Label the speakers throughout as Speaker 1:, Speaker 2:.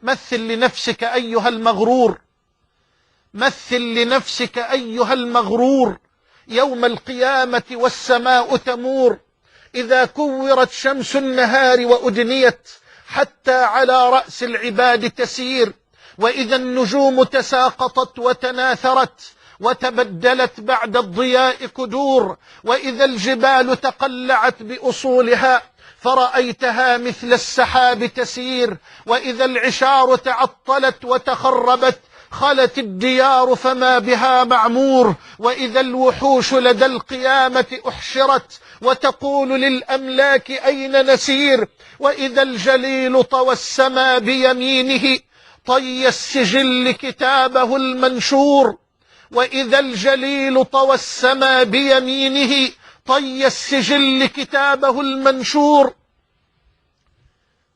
Speaker 1: مثل لنفسك أيها المغرور، مثل لنفسك أيها المغرور يوم القيامة والسماء تمور، إذا كورت شمس النهار وأدنيت حتى على رأس العباد تسير، وإذا النجوم تساقطت وتناثرت وتبدلت بعد الضياء كدور، وإذا الجبال تقلعت بأصولها فرأيتها مثل السحاب تسير، وإذا العشار تعطلت وتخربت خلت الديار فما بها معمور، وإذا الوحوش لدى القيامة أحشرت وتقول للأملاك أين نسير، وإذا الجليل طوى السما بيمينه طي السجل كتابه المنشور، وإذا الجليل طوى السما بيمينه طي السجل كتابه المنشور،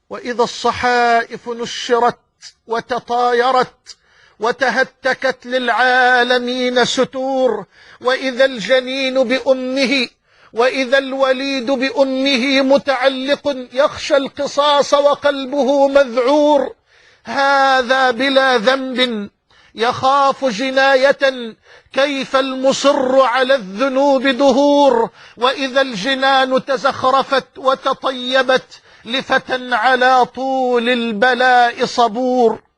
Speaker 1: وإذا الصحائف نشرت وتطايرت وتهتكت للعالمين ستور، وإذا الجنين بأمه وإذا الوليد بأمه متعلق يخشى القصاص وقلبه مذعور، هذا بلا ذنب يخاف جناية كيف المصر على الذنوب دهور، وإذا الجنان تزخرفت وتطيبت لفتى على طول البلاء صبور.